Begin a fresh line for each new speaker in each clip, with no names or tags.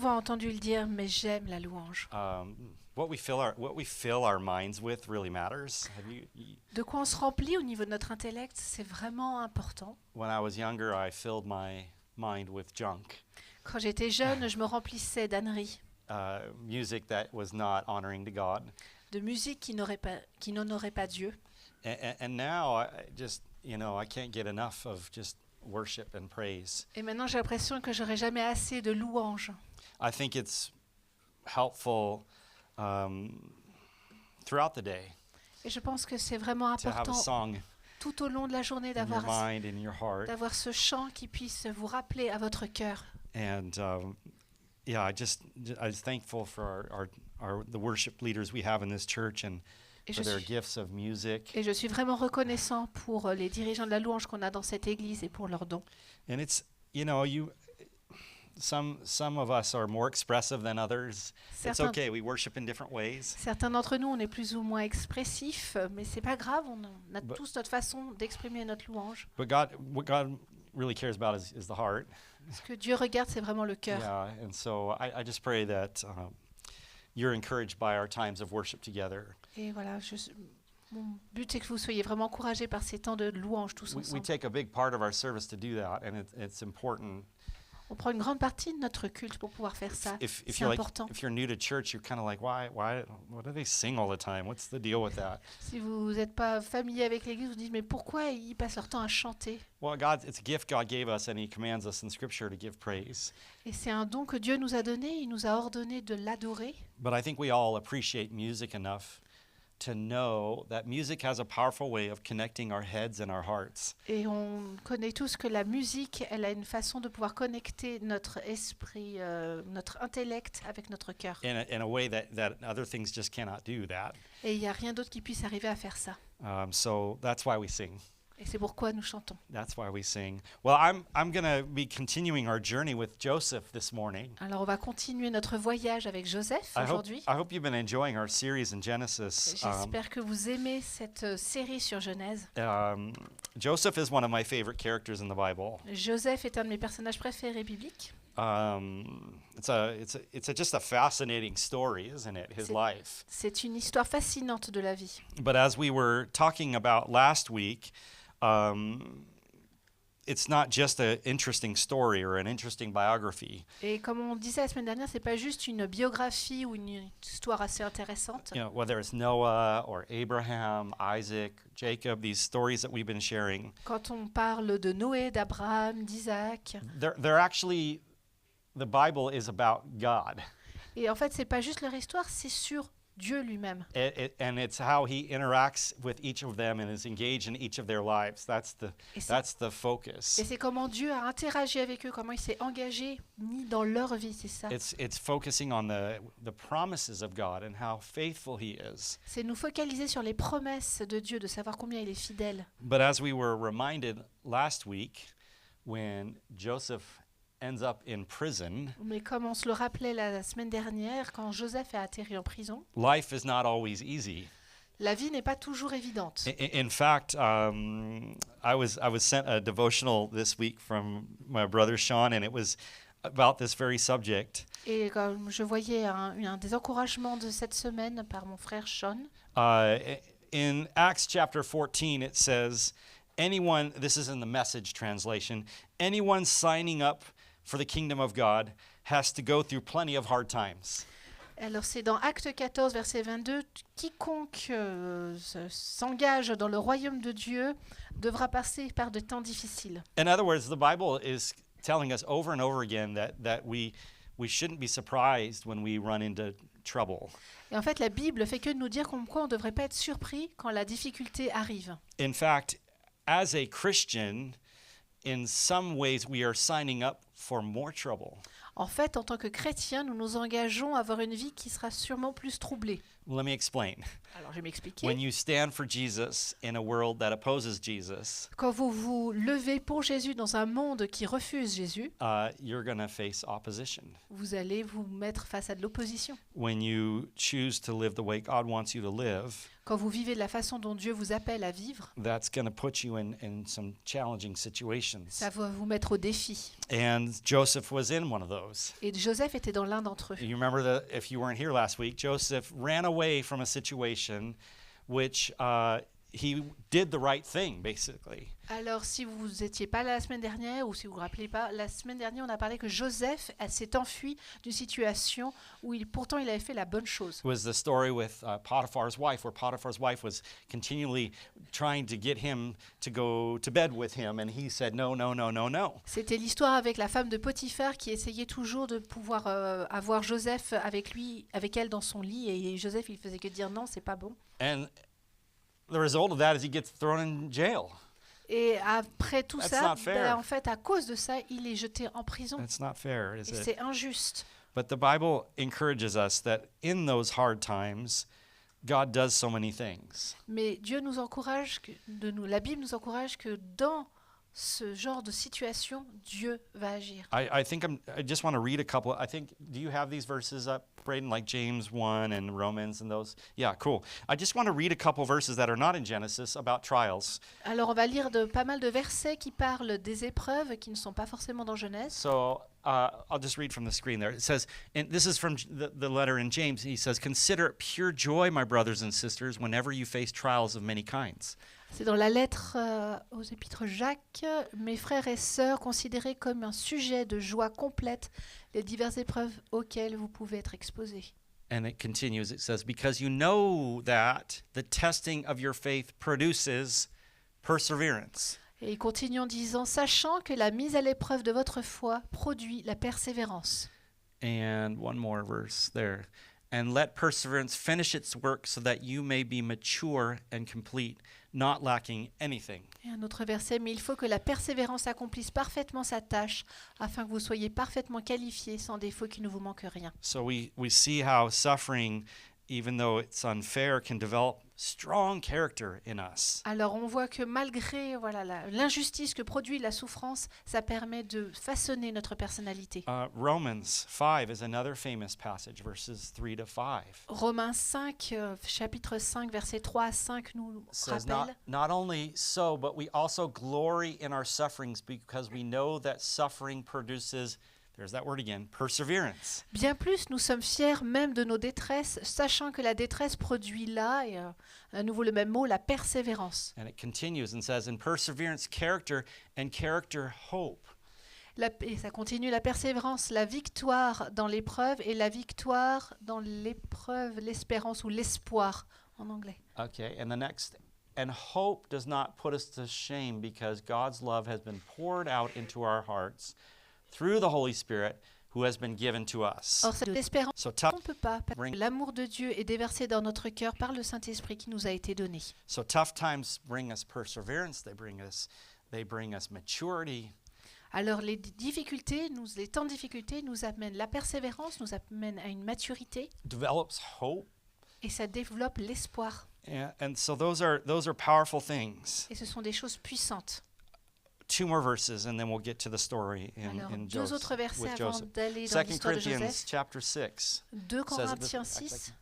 souvent entendu le dire, mais j'aime la louange.
What we fill our minds with really matters.
De quoi on se remplit au niveau de notre intellect, c'est vraiment important.
When I was younger, I filled my mind with junk,
Quand j'étais jeune, je me remplissais d'âneries,
music that was not honoring to God.
de musique qui n'honorait pas Dieu.
And now I just, I can't get enough of just worship and praise.
Et maintenant, j'ai l'impression que j'aurai jamais assez de louanges.
I think it's helpful throughout the day
Et je pense que c'est vraiment
to have a
important
song
tout au long de la journée
in your mind, in your heart.
d'avoir ce chant qui puisse vous rappeler à votre cœur.
And I was thankful for the worship leaders we have in this church and
Et
for
je,
their
suis,
gifts of music.
et je suis vraiment reconnaissant pour les dirigeants de la louange qu'on a dans cette église et pour leurs dons.
And it's, some of us are more expressive than others. It's
Certains,
okay. We worship in different ways.
certains d'entre nous, on est plus ou moins expressifs, mais c'est pas grave, on a
But-
tous notre façon d'exprimer notre louange.
But what God really cares about is the heart.
Ce que Dieu regarde, c'est vraiment le cœur.
Yeah, and so I just pray that you're encouraged by our times of worship together.
Et voilà, mon but, c'est que vous soyez vraiment encouragés par ces temps de louange tous
We
ensemble.
take a big part of our service to do that, and it's important.
On prend une grande partie de notre culte pour pouvoir faire ça.
If
C'est
you're
important.
if you're new to church, you're kind of like, why, what do they sing all the time? What's the deal with that?
Si vous n'êtes pas familier avec l'Église, vous vous dites mais pourquoi ils passent leur temps à chanter?
Well, it's a gift God gave us, and He commands us in Scripture to give praise.
Et c'est un don que Dieu nous a donné, il nous a ordonné de l'adorer.
But I think we all appreciate music enough to know that music has a powerful way of connecting our heads and our hearts.
Et on connaît tous que la musique, elle a une façon de pouvoir connecter notre esprit, notre intellect avec notre cœur.
In a way that other things just cannot do that.
Et il n'y a rien d'autre qui puisse arriver à faire ça.
So that's why we sing.
Et c'est pourquoi nous chantons.
That's why we sing. Well, I'm going to be continuing our journey with Joseph this morning.
Alors on va continuer notre voyage avec Joseph aujourd'hui.
I hope you've been enjoying our series in Genesis.
J'espère que vous aimez cette série sur Genèse.
Joseph is one of my favorite characters in the Bible.
Joseph est un de mes personnages préférés bibliques.
It's just a fascinating story, isn't it? His life.
C'est une histoire fascinante de la vie.
But as we were talking about last week, it's not just an interesting story or an interesting biography.
Et comme on disait la semaine dernière, c'est pas juste une biographie ou une histoire assez intéressante.
Whether it's Noah or Abraham, Isaac, Jacob, these stories that we've been sharing,
Quand on parle de Noé, d'Abraham, d'Isaac,
they're actually, the Bible is about God.
et en fait, c'est pas juste leur histoire, c'est sur Dieu lui-même.
And it's how he interacts with each of them and is engaged in each of their lives. That's the focus.
Et c'est comment Dieu a interagi avec eux, comment il s'est engagé, mis dans leur vie, c'est ça.
It's focusing on the promises of God and how faithful he is.
C'est nous focaliser sur les promesses de Dieu, de savoir combien il est fidèle.
But as we were reminded last week, when Joseph ends up in prison,
Mais comme on se le rappelait la semaine dernière, quand Joseph a atterri en prison,
life is not always easy.
la vie n'est pas toujours évidente.
In fact, I was sent a devotional this week from my brother Sean, and it was about this very subject.
Et comme je voyais un des encouragements de cette semaine par mon frère Sean,
In Acts chapter 14, it says, anyone, this is in the Message translation, anyone signing up for the kingdom of God has to go through plenty of hard times.
alors c'est dans Acte 14, verset 22, quiconque s'engage dans le royaume de Dieu devra passer par de temps difficiles.
In other words, the Bible is telling us over and over again that we shouldn't be surprised when we run into trouble.
Et en fait, la Bible fait que de nous dire comme quoi on ne devrait pas être surpris quand la difficulté arrive.
In fact, as a Christian, in some ways we are signing up for more trouble.
En fait, en tant que chrétien, nous nous engageons à avoir une vie qui sera sûrement plus troublée.
Let me explain.
Alors, je vais m'expliquer.
When you stand for Jesus in a world that opposes Jesus,
Quand vous vous levez pour Jésus dans un monde qui refuse Jésus,
you're going to face opposition.
vous allez vous mettre face à de l'opposition.
When you choose to live the way God wants you to live,
Quand vous vivez de la façon dont Dieu vous appelle à vivre,
that's going to put you in some challenging situations.
ça va vous mettre au défi.
And Joseph was in one of those. those.
Et Joseph était dans l'un d'entre eux.
You remember if you weren't here last week, Joseph ran away from a situation which he did the right thing, basically.
Alors, si vous n'étiez pas là la semaine dernière, ou si vous ne vous rappelez pas, la semaine dernière, on a parlé que Joseph s'est enfui d'une situation où pourtant il avait fait la bonne chose.
It was the story with Potiphar's wife, where Potiphar's wife was continually trying to get him to go to bed with him, and he said, no, no, no, no, no.
C'était l'histoire avec la femme de Potiphar qui essayait toujours de pouvoir avoir Joseph avec lui, avec elle dans son lit, et Joseph, il faisait que dire non, c'est pas bon.
And the result of that is he gets thrown in jail.
Et après tout
That's
ça,
not fair.
en fait, à cause de ça, il est jeté en prison.
That's not fair, is
Et
it?
c'est injuste.
But the Bible encourages us that in those hard times, God does so many things.
Mais Dieu nous encourage, la Bible nous encourage que dans ce genre de situation, Dieu va agir.
I think I just want to read a couple. I think, do you have these verses up, Braden, like James 1 and Romans and those? Yeah, cool. I just want to read a couple verses that are not in Genesis about trials.
Alors on va lire pas mal de versets qui parlent des épreuves qui ne sont pas forcément dans Genèse.
So I'll just read from the screen there. It says, and this is from the letter in James. He says, "Consider it pure joy, my brothers and sisters, whenever you face trials of many kinds."
C'est dans la lettre aux épîtres Jacques. Mes frères et sœurs, considérez comme un sujet de joie complète les diverses épreuves auxquelles vous pouvez être exposés.
And it continues. It says, "Because you know that the testing of your faith produces perseverance."
Et il continue en disant, sachant que la mise à l'épreuve de votre foi produit la persévérance.
And one more verse there. "And let perseverance finish its work so that you may be mature and complete, not lacking anything."
Et un autre verset, mais il faut que la persévérance accomplisse parfaitement sa tâche, afin que vous soyez parfaitement qualifiés, sans défaut, qu'il ne vous manque rien.
So we see how suffering, even though it's unfair, can develop strong character in us.
Alors on voit que malgré l'injustice que produit la souffrance, ça permet de façonner notre personnalité.
Romans 5 is another famous passage, verses 3 to 5.
Romains 5, chapitre 5, versets 3 à 5 nous
Says
rappelle.
not only so, but we also glory in our sufferings because we know that suffering produces, there's that word again, perseverance.
Bien plus, nous sommes fiers même de nos détresses, sachant que la détresse produit là, et à nouveau le même mot, la persévérance.
And it continues and says, in perseverance, character, and character, hope.
Et ça continue, la persévérance, la victoire dans l'épreuve, et la victoire dans l'épreuve, l'espérance ou l'espoir en anglais.
Okay, and the next, and hope does not put us to shame because God's love has been poured out into our hearts through the Holy Spirit who has been given to us.
Or, cette espérance,
So
on ne peut pas, parce que l'amour de Dieu est déversé dans notre cœur par le Saint-Esprit qui nous a été donné.
tough times bring us perseverance, they bring us maturity.
Alors les difficultés, les temps de difficulté nous amènent la persévérance, nous amènent à une maturité,
Develops hope.
et ça développe l'espoir.
And so those are powerful things.
Et ce sont des choses puissantes.
2 more verses and then we'll get to the story
Alors,
in
deux autres versets
with
avant
Joseph.
d'aller dans
2
l'histoire de
Corinthians
Joseph.
chapter 6.
2 Corinthiens 6.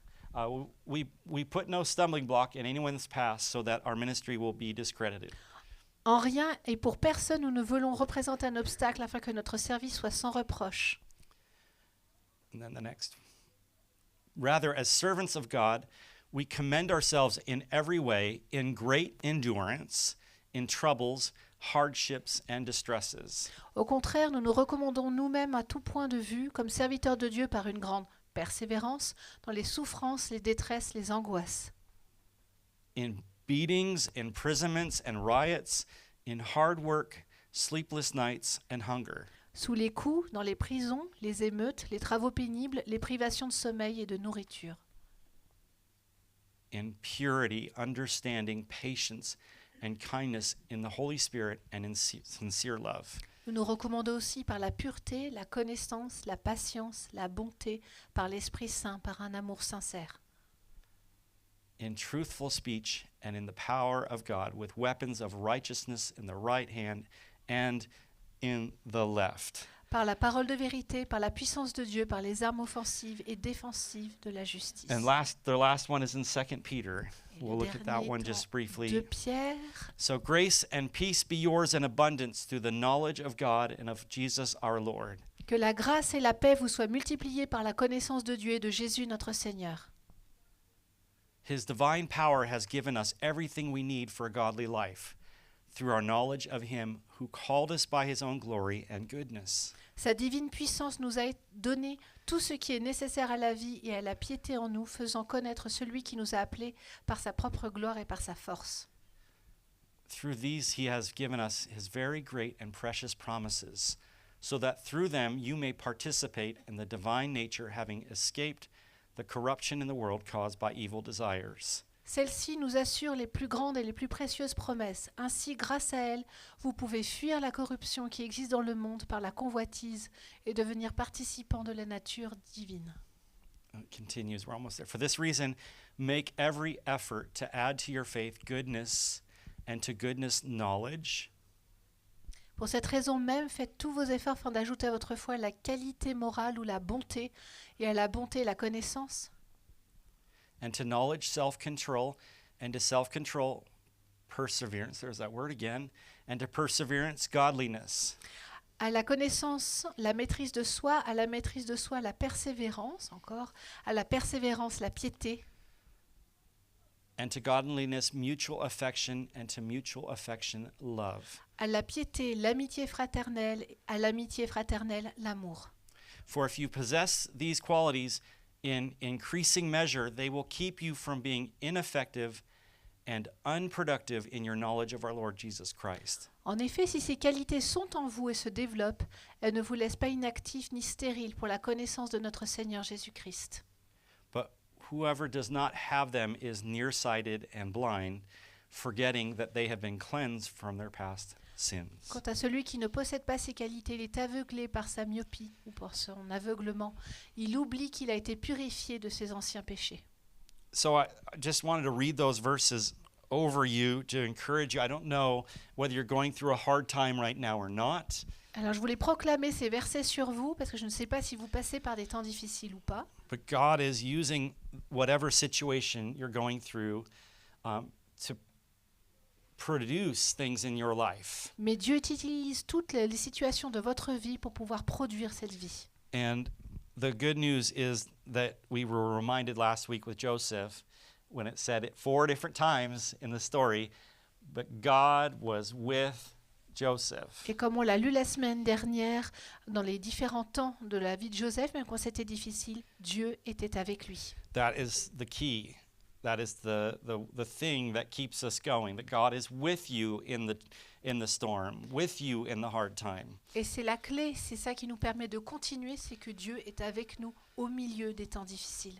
We put no stumbling block in anyone's past so that our ministry will be discredited.
En rien et pour personne, nous ne voulons représenter un obstacle afin que notre service soit sans reproche.
And then the next. Rather, as servants of God, we commend ourselves in every way in great endurance, in troubles, hardships, and distresses.
Au contraire, nous nous recommandons nous-mêmes à tout point de vue comme serviteurs de Dieu par une grande persévérance dans les souffrances, les détresses, les angoisses.
In beatings, imprisonments, and riots, in hard work, sleepless nights, and hunger.
Sous les coups, dans les prisons, les émeutes, les travaux pénibles, les privations de sommeil et de nourriture.
In purity, understanding, patience, and kindness in the Holy Spirit and in sincere love.
Nous nous recommandons aussi par la pureté, la connaissance, la patience, la bonté, par l'Esprit Saint, par un amour sincère.
In truthful speech and in the power of God, with weapons of righteousness in the right hand and in the left.
Par la parole de vérité, par la puissance de Dieu, par les armes offensives et défensives de la justice.
And the last one is in 2 Peter.
Et
We'll
le
look at that
dernier
one
est
just
en
briefly.
2 Pierre.
So grace and peace be yours in abundance through the knowledge of God and of Jesus our Lord.
Que la grâce et la paix vous soient multipliées par la connaissance de Dieu et de Jésus notre Seigneur.
His divine power has given us everything we need for a godly life through our knowledge of him who called us by his own glory and goodness.
Sa divine puissance nous a donné tout ce qui est nécessaire à la vie et à la piété en nous, faisant connaître celui qui nous a appelés par sa propre gloire et par sa force.
Through these he has given us his very great and precious promises, so that through them you may participate in the divine nature, having escaped the corruption in the world caused by evil desires.
Celle-ci nous assure les plus grandes et les plus précieuses promesses. Ainsi, grâce à elle, vous pouvez fuir la corruption qui existe dans le monde par la convoitise et devenir participant de la nature divine.
It continues, we're almost there. For this reason, make every effort to add to your faith goodness, and to goodness knowledge,
Pour cette raison même, faites tous vos efforts afin d'ajouter à votre foi la qualité morale ou la bonté, et à la bonté la connaissance,
and to knowledge self-control, and to self-control perseverance, there's that word again, and to perseverance godliness,
à la connaissance la maîtrise de soi, à la maîtrise de soi la persévérance, encore, à la persévérance la piété,
and to godliness mutual affection, and to mutual affection love.
à la piété l'amitié fraternelle, à l'amitié fraternelle l'amour.
For if you possess these qualities in increasing measure, they will keep you from being ineffective and unproductive in your knowledge of our Lord Jesus Christ.
En effet, si ces qualités sont en vous et se développent, elles ne vous laissent pas inactifs ni stériles pour la connaissance de notre Seigneur Jésus-Christ.
But whoever does not have them is nearsighted and blind, forgetting that they have been cleansed from their past sins.
Quant à celui qui ne possède pas ces qualités, il est aveuglé par sa myopie ou par son aveuglement. Il oublie qu'il a été purifié de ses anciens péchés.
So I just wanted to read those verses over you to encourage you. I don't know whether you're going through a hard time right now or not,
Alors je voulais proclamer ces versets sur vous parce que je ne sais pas si vous passez par des temps difficiles ou pas.
but God is using whatever situation you're going through to produce things in your life.
Mais Dieu utilise toutes les situations de votre vie pour pouvoir produire cette vie.
And the good news is that we were reminded last week with Joseph when it said it 4 different times in the story, but God was with Joseph.
Et comme on l'a lu la semaine dernière, dans les différents temps de la vie de Joseph, même quand c'était difficile, Dieu était avec lui.
That is the key. That is the thing that keeps us going, that God is with you in the storm, with you in the hard time.
Et c'est la clé, c'est ça qui nous permet de continuer, c'est que Dieu est avec nous au milieu des temps difficiles.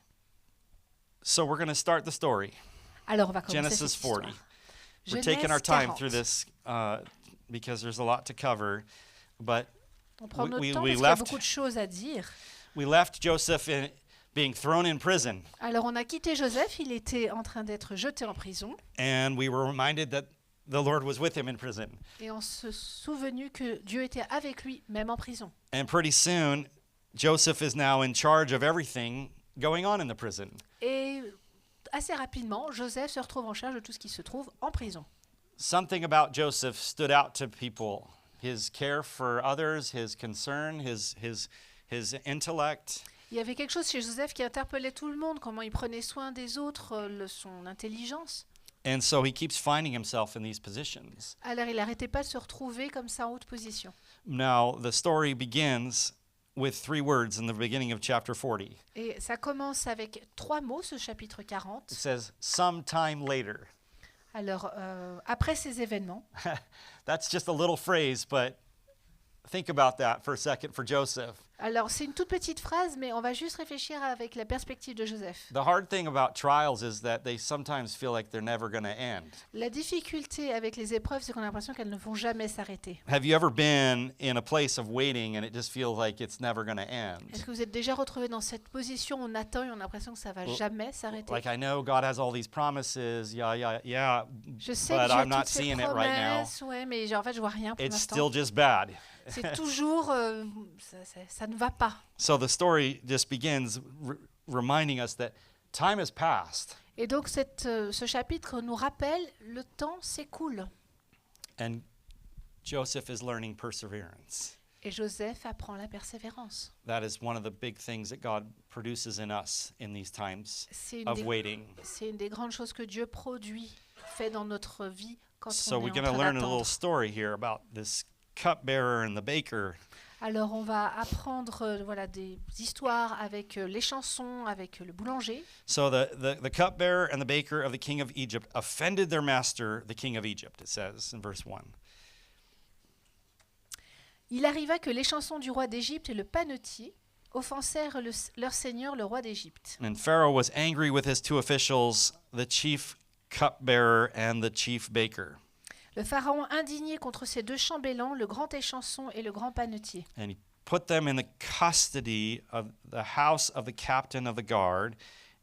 So we're going to start the story.
Alors on va commencer
Genesis
cette
40.
histoire.
We're taking our
Genèse
time
40.
through this because there's a lot to cover. But
On prend notre
we
temps parce qu'il y a
left-
beaucoup de choses à dire.
we left Joseph being thrown in prison,
Alors on a quitté Joseph, il était en train d'être jeté en prison
and we were reminded that the Lord was with him in prison.
et on se souvenu que Dieu était avec lui, même en prison.
And pretty soon, Joseph is now in charge of everything going on in the prison.
Et assez rapidement, Joseph se retrouve en charge de tout ce qui se trouve en prison.
Something about Joseph stood out to people. His care for others, his concern, his intellect.
Il y avait quelque chose chez Joseph qui interpellait tout le monde, comment il prenait soin des autres, son intelligence.
And so he keeps finding himself in these positions.
Alors il n'arrêtait pas de se retrouver comme ça en haute position.
Now, the story begins with 3 words in the beginning of chapter 40.
Et ça commence avec 3 mots, ce chapitre 40.
It says, sometime later.
Alors, après ces événements,
That's just a little phrase, but think about that for a second for Joseph.
alors c'est une toute petite phrase, mais on va juste réfléchir avec la perspective de Joseph.
The hard thing about trials is that they sometimes feel like they're never going to end.
La difficulté avec les épreuves, c'est qu'on a l'impression qu'elles ne vont jamais s'arrêter.
Have you ever been in a place of waiting and it just feels like it's never going to
Est-ce
end?
que vous êtes déjà retrouvé dans cette position où on attend et on a l'impression que ça va jamais s'arrêter?
Like, I know God has all these promises, yeah,
Je sais
but
que
I'm
j'ai
not
toutes ces
seeing it right now.
promesses, ouais, mais en fait, je vois rien pour
It's
l'instant.
still just bad.
C'est toujours, ça ne va pas.
So the story just begins reminding us that time has passed
Et donc, ce chapitre nous rappelle, le temps s'écoule.
and Joseph is learning perseverance.
Et Joseph apprend la persévérance.
That is one of the big things that God produces in us in these times
C'est une,
of
des,
waiting.
c'est une des grandes choses que Dieu produit, fait dans notre vie quand
So
on
we're
est en
going to
train
learn a little
d'attendre.
story here about this cupbearer and the baker.
Alors on va apprendre voilà, des histoires avec les chansons, avec le boulanger.
So the cupbearer and the baker of the king of Egypt offended their master, the king of Egypt, it says in verse 1.
Il arriva que les chansons du roi d'Égypte et le panetier offensèrent leur seigneur, le roi d'Égypte.
And Pharaoh was angry with his two officials, the chief cupbearer and the chief baker.
Le pharaon indigné contre ces deux chambellans, le grand échanson et le grand panetier.
And he put them in the custody of the house of the captain of the guard,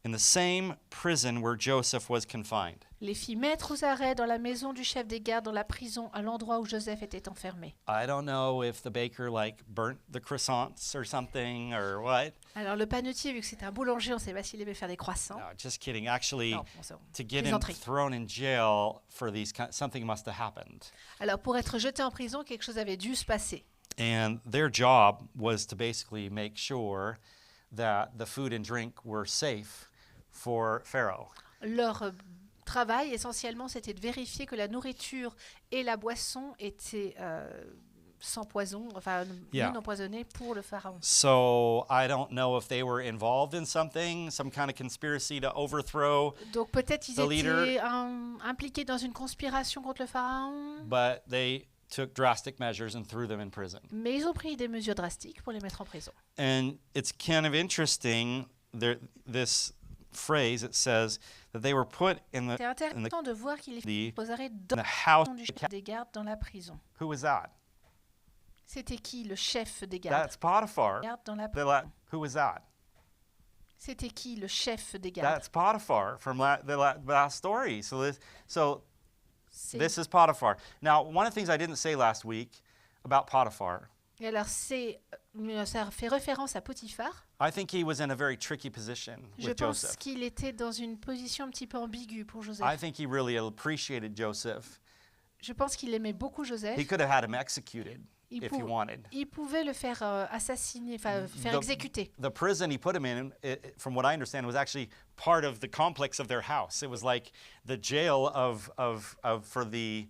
in the same prison where Joseph was confined.
Les fit mettre aux arrêts dans la maison du chef des gardes, dans la prison, à l'endroit où Joseph était enfermé.
I don't know if the baker burnt the croissants or something or what.
Alors le panetier, vu que c'était un boulanger, on ne sait pas s'il aimait faire des croissants.
No, just kidding. Actually,
Non, bon, ça,
to get him
plaisanterie.
thrown in jail for something must have happened.
Alors pour être jeté en prison, quelque chose avait dû se passer.
And their job was to basically make sure that the food and drink were safe for Pharaoh.
Leur travail, essentiellement, c'était de vérifier que la nourriture et la boisson étaient sans poison, enfin
Yeah.
non empoisonnées pour le pharaon.
So I don't know if they were involved in something, some kind of conspiracy to overthrow,
Donc peut-être ils
The leader-
étaient impliqués dans une conspiration contre le pharaon,
but they took drastic measures and threw them in prison.
mais ils ont pris des mesures drastiques pour les mettre en prison.
And it's kind of interesting, this phrase, it says that they were put in
C'est intéressant de voir qu'il est
the
aux arrêts dans
the house.
du chef des gardes dans la prison.
Who was that?
C'était qui le chef des gardes
That's Potiphar.
dans la
Who was that?
C'était qui le chef des gardes?
That's Potiphar from the last story. So
C'est-
this is Potiphar. Now, one of the things I didn't say last week about Potiphar,
Et alors ça fait référence à Potiphar.
I think he was in a very tricky position
Je
with
pense
Joseph.
qu'il était dans une position un petit peu ambiguë pour
I
Joseph.
think he really appreciated Joseph.
Je pense qu'il aimait beaucoup Joseph.
He could have had him executed
Il,
if he
pou-
wanted.
il pouvait le faire assassiner, enfin faire
The-
exécuter.
The prison he put him in, from what I understand, was actually part of the complex of their house. It was like the jail for the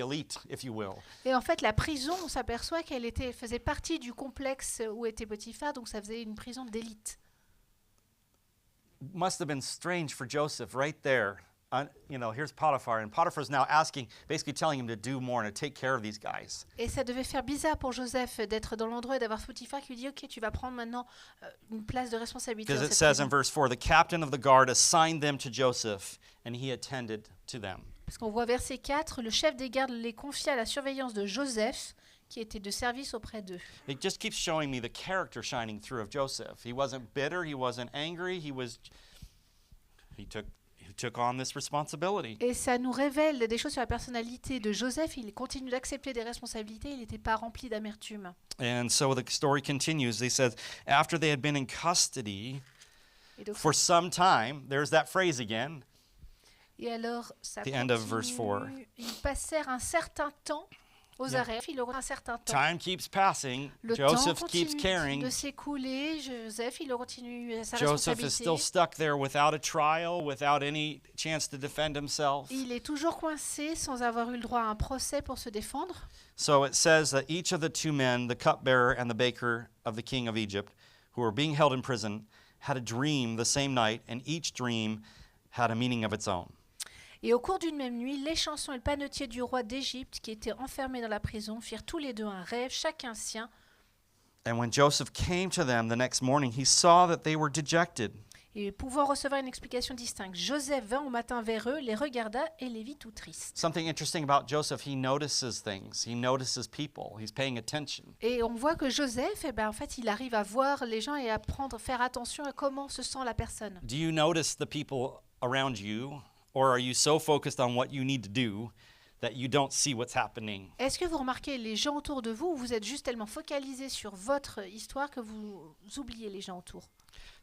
elite, if you will.
Et en fait, la prison, on s'aperçoit qu'elle faisait partie du complexe où était Potiphar, donc ça faisait une prison d'élite.
Must have been strange for Joseph right there. Here's Potiphar, and Potiphar's now basically telling him to do more and to take care of these guys.
Et ça devait faire bizarre pour Joseph d'être dans l'endroit et d'avoir Potiphar qui lui dit « Ok, tu vas prendre maintenant une place de responsabilité dans
Because it
cette
says in
prison.
verse 4, the captain of the guard assigned them to Joseph, and he attended to them.
Parce qu'on voit verset 4, le chef des gardes les confia à la surveillance de Joseph, qui était de service auprès d'eux.
It just keeps showing me the character shining through of Joseph. He wasn't bitter, he wasn't angry, he took on this responsibility.
Et ça nous révèle des choses sur la personnalité de Joseph. Il continue d'accepter des responsabilités, il n'était pas rempli d'amertume.
And so the story continues. They said, after they had been in custody
Et, donc,
for some time, there's that phrase again.
et alors, ça
The end of verse
continue.
4.
Ils passèrent un certain temps aux
Yeah.
arrêts. Il aura un certain temps.
Time keeps passing.
Le
Joseph
temps
keeps
continue
caring.
de s'écouler. Joseph, il continue sa
Joseph is
responsabilité.
still stuck there without a trial, without any chance to defend himself.
Il est toujours coincé sans avoir eu le droit à un procès pour se défendre.
So it says that each of the two men, the cupbearer and the baker of the king of Egypt, who were being held in prison, had a dream the same night, and each dream had a meaning of its own.
Et au cours d'une même nuit, l'échanson et le panetier du roi d'Égypte, qui étaient enfermés dans la prison, firent tous les deux un rêve, chacun sien.
And when Joseph came to them the next morning, he saw that they were dejected.
Et pouvant recevoir une explication distincte, Joseph vint au matin vers eux, les regarda et les vit tout tristes.
Something interesting about Joseph, he notices things. He notices people. He's paying attention.
Et on voit que Joseph, en fait, il arrive à voir les gens et à faire attention à comment se sent la personne.
Do you notice the people around you, or are you so focused on what you need to do that you don't see what's happening.
Est-ce que vous remarquez les gens autour de vous ou vous êtes juste tellement focalisé sur votre histoire que vous oubliez les gens autour?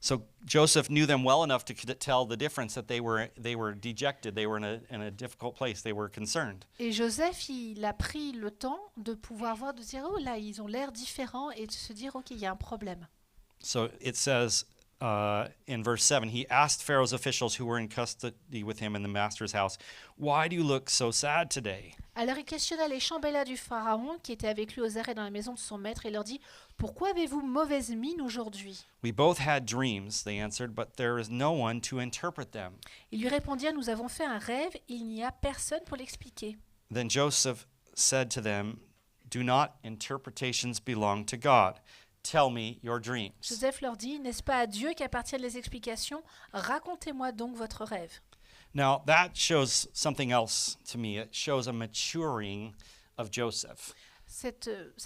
So Joseph knew them well enough to tell the difference, that they were dejected, they were in a difficult place, they were concerned.
Et Joseph, il a pris le temps de pouvoir voir, de dire, oh là, ils ont l'air différents et de se dire, ok, il y a un problème.
So it says in verse 7, he asked Pharaoh's officials who were in custody with him in the master's house, "Why do you look so sad today?"
Alors il questionna les chambellans du pharaon qui étaient avec lui aux arrêts dans la maison de son maître et leur dit, pourquoi avez-vous mauvaise mine aujourd'hui?
We both had dreams, they answered, but there is no one to interpret them.
Ils lui répondirent, nous avons fait un rêve, il n'y a personne pour l'expliquer.
Then Joseph said to them, "Do not interpretations belong to God? Tell me your dreams."
Joseph leur dit, n'est-ce pas à Dieu qu'appartiennent les explications? Racontez-moi donc votre rêve.
Now, that shows something else to me. It shows a maturing of Joseph.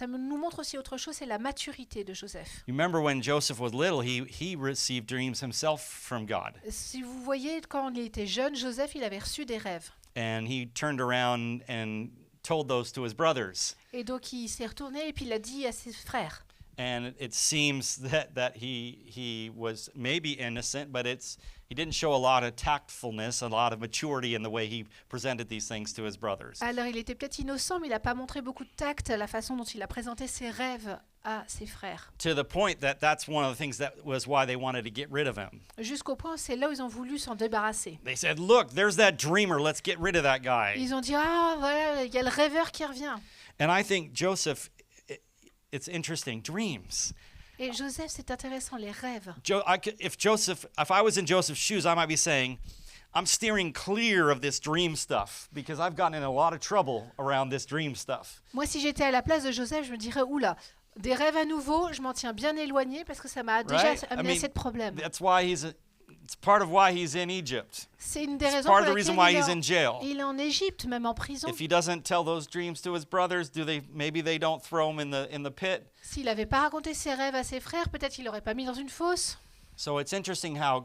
Nous montre aussi autre chose, c'est la maturité de Joseph.
You remember when Joseph was little, he received dreams himself from God.
Si vous voyez, quand il était jeune, Joseph, il avait reçu des rêves.
And he turned around and told those to his brothers.
Et donc il s'est retourné et puis il a dit à ses frères.
And it seems that he was maybe innocent, but he didn't show a lot of tactfulness, a lot of maturity in the way he presented these things to his brothers.
Alors il était peut-être innocent, mais il n'a pas montré beaucoup de tact à la façon dont il a présenté ses rêves à ses frères.
To the point that that's one of the things that was why they wanted to get rid of him.
Jusqu'au point, c'est là où ils ont voulu s'en débarrasser.
They said, "Look, there's that dreamer. Let's get rid of that guy."
Ils ont dit, ah voilà, il y a le rêveur qui revient.
And I think Joseph, it's interesting, dreams.
Et Joseph, c'est intéressant, les rêves.
If I was in Joseph's shoes, I might be saying, I'm steering clear of this dream stuff because I've gotten in a lot of trouble around this dream stuff.
Moi, si j'étais à la place de Joseph, je me dirais, oula, des rêves à nouveau, je m'en tiens bien éloigné parce que ça m'a déjà amené assez de problèmes.
That's why it's part of why he's in Egypt.
C'est une des raisons
Part
pour
of the reason why he's in
lesquelles
jail.
il est en Égypte, même en prison.
If he doesn't tell those dreams to his brothers, maybe they don't throw him in the pit.
S'il n'avait pas raconté ses rêves à ses frères, peut-être qu'il l'aurait pas mis dans une fosse.
So it's interesting how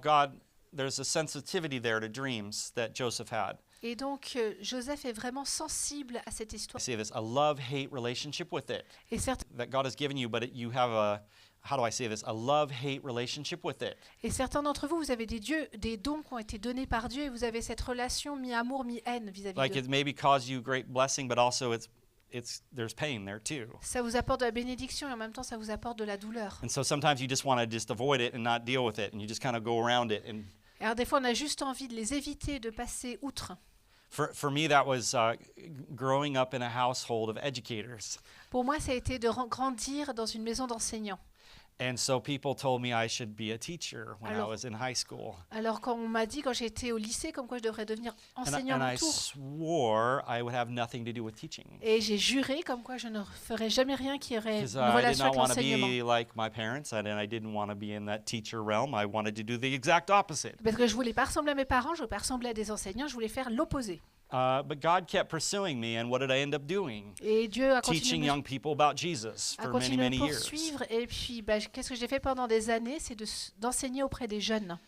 there's a sensitivity there to dreams that Joseph had.
Et donc, Joseph est vraiment sensible à cette histoire.
I say this, a love-hate relationship with it.
Et certes,
That God has given you, but you have how do I say this? A love-hate relationship with it.
et certains d'entre vous, vous avez des dons qui ont été donnés par Dieu et vous avez cette relation mi-amour, mi-haine vis-à-vis
Like
d'eux.
it maybe caused you great blessing, but also there's pain there too.
Ça vous apporte de la bénédiction et en même temps, ça vous apporte de la douleur.
And so sometimes you just want to just avoid it and not deal with it, and you just kind of go around it. And
Alors des fois, on a juste envie de les éviter, de passer outre.
for me, that was growing up in a household of educators.
Pour moi, ça a été de grandir dans une maison d'enseignants.
And so people told me I should be a teacher when I
Alors-
was in high school.
Alors quand on m'a dit, quand j'étais au lycée, comme quoi je devrais devenir
And
enseignant
I
en tour.
swore I would have nothing to do with teaching.
Et j'ai juré comme quoi je ne ferais jamais rien qui aurait
Because
une
I did
relation
not
avec
want to
l'enseignement.
be like my parents, and I didn't want to be in that teacher realm. I wanted to do the exact opposite.
Parce que je voulais pas ressembler à mes parents, je voulais pas ressembler à des enseignants, je voulais faire l'opposé.
But God kept pursuing me, and what did I end up doing?
Et Dieu a
Teaching
continué,
young people about Jesus
a
for many,
continué
many
à
years.
poursuivre. Et puis, qu'est-ce que j'ai fait pendant des années? C'est d'enseigner auprès des jeunes.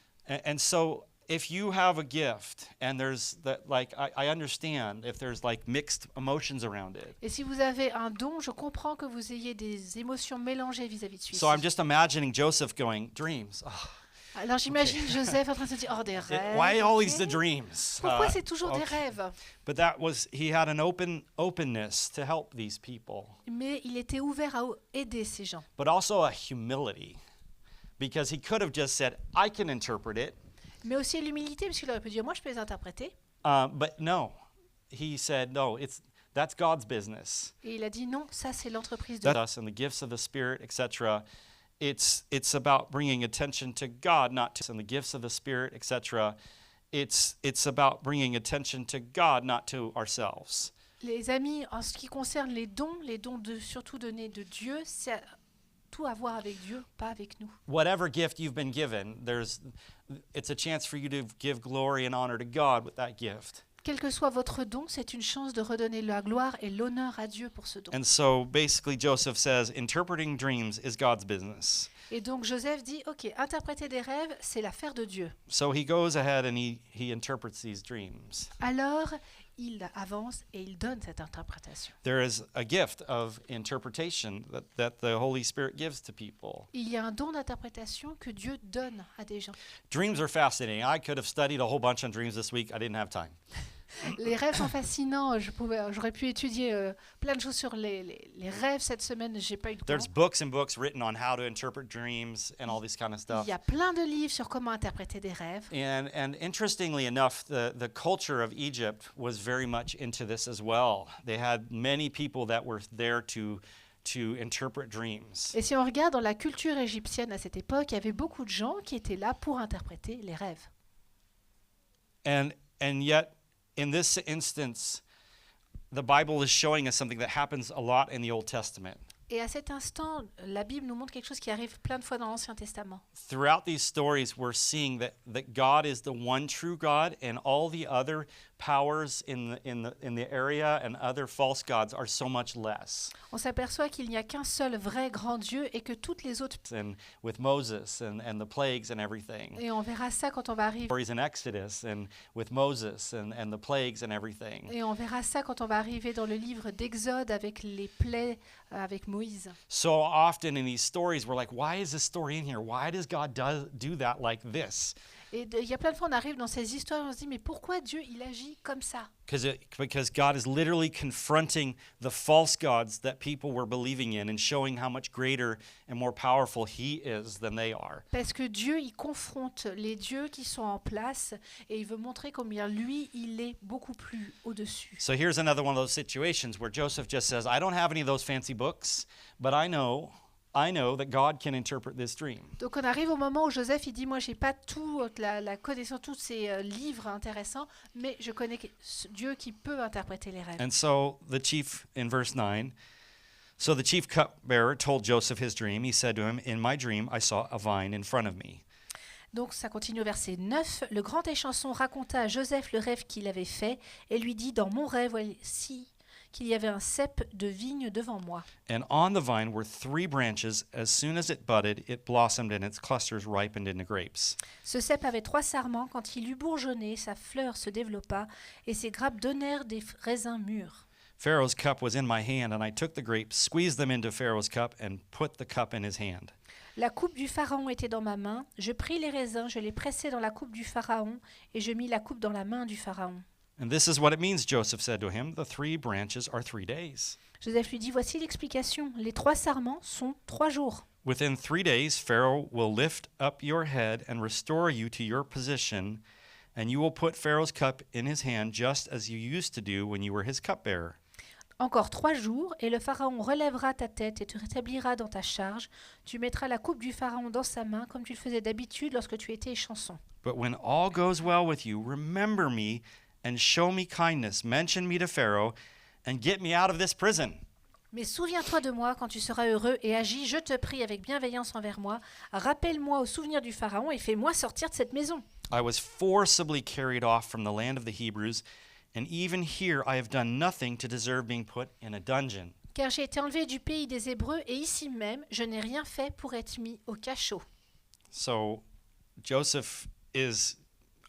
And so, if you have a gift, and there's that, like, I understand if there's like mixed emotions around it.
Et si vous avez un don, je comprends que vous ayez des émotions mélangées vis-à-vis de celui-ci.
So I'm just imagining Joseph going, dreams. Oh,
Alors j'imagine Joseph en train de se dire, oh des rêves.
why always
ok.
the dreams?
Pourquoi c'est toujours des
okay.
rêves?
But he had an openness to help these people,
Mais il était ouvert à aider ces gens.
but also a humility, because he could have just said, I can interpret it,
Mais aussi l'humilité, parce qu'il aurait pu dire, moi je peux les interpréter.
but no, he said, no, that's God's business.
Et il a dit, non, ça c'est l'entreprise de
Us and the gifts of the Spirit, etc. It's about bringing attention to God, not to and the gifts of the Spirit, etc. It's about bringing attention to God, not to ourselves.
Les amis, en ce qui concerne les dons surtout donnés de Dieu, c'est tout à voir avec Dieu, pas avec nous.
Whatever gift you've been given, it's a chance for you to give glory and honor to God with that gift.
Quel que soit votre don, c'est une chance de redonner la gloire et l'honneur à Dieu pour ce don.
And so basically Joseph says interpreting dreams is God's business.
Et donc Joseph dit, ok, interpréter des rêves, c'est l'affaire de Dieu.
So he goes ahead and he interprets these dreams.
Alors, il avance et il donne cette interprétation.
There is a gift of interpretation that the Holy Spirit gives to people.
Il y a un don d'interprétation que Dieu donne à des gens.
Dreams are fascinating. I could have studied a whole bunch on dreams this week. I didn't have time.
Les rêves sont fascinants. J'aurais pu étudier plein de choses sur les rêves cette semaine. J'ai pas eu le temps.
There's books and books written on how to interpret dreams and all this kind of
Il
stuff.
y a plein de livres sur comment interpréter des rêves.
And interestingly enough, the culture of Egypt was very much into this as well. They had many people that were there to interpret dreams.
Et si on regarde dans la culture égyptienne à cette époque, il y avait beaucoup de gens qui étaient là pour interpréter les rêves.
And yet, in this instance, the Bible is showing us something that happens a lot in the Old Testament.
Et à cet instant, la Bible nous montre quelque chose qui arrive plein de fois dans l'Ancien Testament.
Throughout these stories, we're seeing that God is the one true God, and all the other powers in the area and other false gods are so much less.
On s'aperçoit qu'il n'y a qu'un seul vrai grand Dieu et que toutes les autres...
And with Moses and the plagues and everything.
Et on verra ça quand on va arriver.
Stories in Exodus and with Moses and the plagues and everything.
Et on verra ça quand on va arriver dans le livre d'Exode avec les plaies avec Moïse.
So often in these stories, we're like, why is this story in here? Why does God do that like this?
Et il y a plein de fois on arrive dans ces histoires et on se dit mais pourquoi Dieu il agit comme ça?
Because God is literally confronting the false gods that people were believing in and showing how much greater and more powerful He is than they are.
Parce que Dieu il confronte les dieux qui sont en place et il veut montrer combien lui il est beaucoup plus au-dessus.
So here's another one of those situations where Joseph just says, I don't have any of those fancy books, but I know that God can interpret this dream.
Donc on arrive au moment où Joseph il dit moi j'ai pas toute la connaissance, tous ces livres intéressants, mais je connais Dieu qui peut interpréter les rêves.
And so the chief, in verse 9, so the chief cupbearer told Joseph his dream. He said to him, in my dream I saw a vine in front of me.
Donc ça continue au verset 9. Le grand échanson raconta à Joseph le rêve qu'il avait fait et lui dit dans mon rêve voici qu'il y avait un cep de vigne devant moi.
And on the vine were 3 branches. As soon as it budded, it blossomed, and its clusters ripened into grapes.
Ce cep avait 3 sarments. Quand il eut bourgeonné, sa fleur se développa, et ses grappes donnèrent des raisins mûrs.
Pharaoh's cup was in my hand, and I took the grapes, squeezed them into Pharaoh's cup, and put the cup in his hand.
La coupe du pharaon était dans ma main. Je pris les raisins, je les pressai dans la coupe du pharaon, et je mis la coupe dans la main du pharaon.
And this is what it means, Joseph said to him. The 3 branches are 3 days.
Joseph lui dit, voici l'explication. Les 3 sarments sont 3 jours.
Within 3 days, Pharaoh will lift up your head and restore you to your position, and you will put Pharaoh's cup in his hand just as you used to do when you were his cupbearer.
Encore 3 jours, et le pharaon relèvera ta tête et te rétablira dans ta charge. Tu mettras la coupe du pharaon dans sa main, comme tu le faisais d'habitude lorsque tu étais échanson.
But when all goes well with you, remember me and show me kindness. Mention me to Pharaoh and get me out of this prison.
Mais souviens-toi de moi quand tu seras heureux et agis, je te prie, avec bienveillance envers moi. Rappelle-moi au souvenir du pharaon et fais-moi sortir de cette maison.
I was forcibly carried off from the land of the Hebrews, and even here I have done nothing to deserve being put in a dungeon.
Car j'ai été enlevé du pays des Hébreux et ici même, je n'ai rien fait pour être mis au cachot.
So Joseph is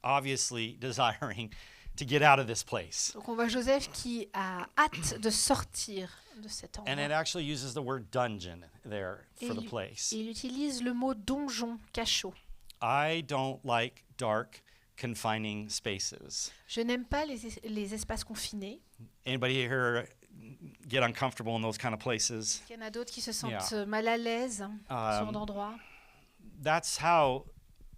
obviously desiring to get out of this place.
Donc on voit Joseph qui a hâte de sortir de cet endroit.
And it actually uses the word dungeon there for the
Et
place.
il utilise le mot donjon, cachot.
I don't like dark, confining spaces.
Je n'aime pas les espaces confinés.
Anybody here get uncomfortable in those kind of places?
Il y en a d'autres qui se sentent mal à l'aise sur d'endroits.
That's how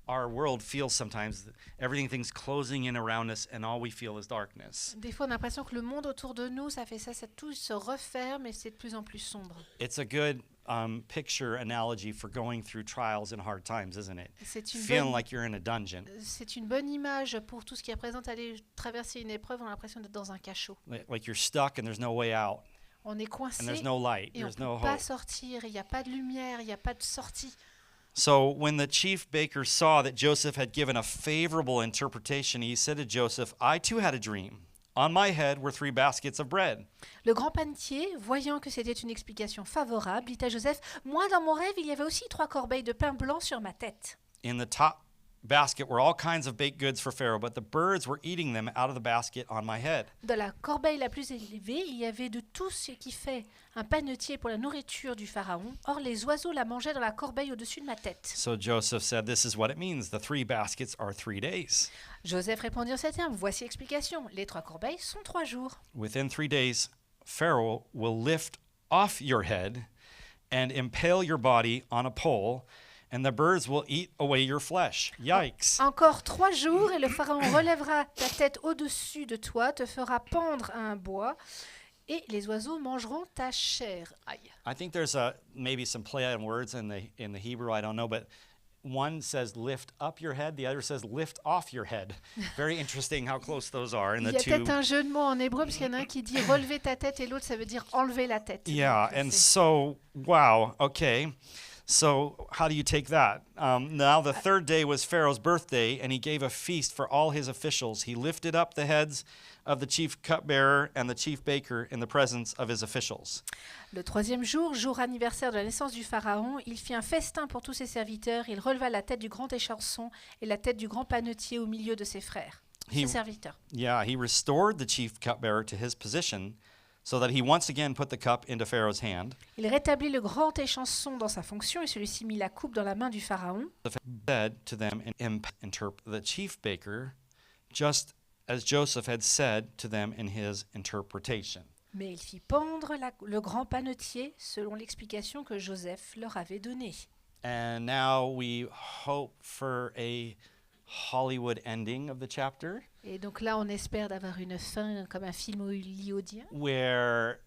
our world feels sometimes. Everything's closing in around us, and all we feel is darkness.
Des fois, on a l'impression que le monde autour de nous, ça fait ça, tout se referme et c'est de plus en plus sombre.
It's a good picture analogy for going through trials and hard times, isn't it?
C'est
Feeling like you're in a dungeon.
une bonne image pour tout ce qui représente aller traverser une épreuve. On a l'impression d'être dans un cachot.
Like you're stuck and there's no way out,
On est
and
coincé
there's no light,
et on ne
there's no
peut pas
hope.
sortir. Il n'y a pas de lumière, il n'y a pas de sortie.
So when the chief baker saw that Joseph had given a favorable interpretation, he said to Joseph, I too had a dream. On my head were 3 baskets of bread.
Le grand panetier, voyant que c'était une explication favorable, dit à Joseph, moi dans mon rêve, il y avait aussi 3 corbeilles de pain blanc sur ma tête.
In the top basket were all kinds of baked goods for Pharaoh, but the birds were eating them out of the basket on my head.
Dans la corbeille la plus élevée, il y avait de tout ce qui fait un panetier pour la nourriture du pharaon. Or, les oiseaux la mangeaient dans la corbeille au-dessus de ma tête.
So Joseph said, "This is what it means. The 3 baskets are 3 days.
Joseph répondit en ces termes, voici l'explication. Les 3 corbeilles sont 3 jours.
Within 3 days, Pharaoh will lift off your head and impale your body on a pole, and the birds will eat away your flesh." Yikes.
Encore 3 jours et le pharaon relèvera ta tête au-dessus de toi, te fera pendre à un bois et les oiseaux mangeront ta chair. Aïe.
I think there's maybe some play on words in the Hebrew, I don't know, but one says lift up your head, the other says lift off your head. Very interesting how close those are in
Il
the
y a
two.
peut-être un jeu de mots en hébreu parce qu'il y en a un qui dit relever ta tête et l'autre ça veut dire enlever la tête.
Yeah,
Donc,
and
c'est-
so, wow, okay. So, how do you take that? Now, the 3rd day was Pharaoh's birthday, and he gave a feast for all his officials. He lifted up the heads of the chief cupbearer and the chief baker in the presence of his officials.
Le 3e jour, jour anniversaire de la naissance du pharaon, il fit un festin pour tous ses serviteurs. Il releva la tête du grand échanson et la tête du grand panetier au milieu de ses frères,
He-
ses serviteurs.
Yeah, he restored the chief cupbearer to his position so that he once again put the cup into Pharaoh's hand.
Il rétablit le grand échanson dans sa fonction et celui-ci mit la coupe dans la main du pharaon.
Said to them the chief baker, just as Joseph had said to them in his interpretation.
Mais il fit pendre le grand panetier selon l'explication que Joseph leur avait donnée.
And now we hope for a Hollywood ending of the chapter
Et donc là, on espère d'avoir une fin comme un film hollywoodien,
where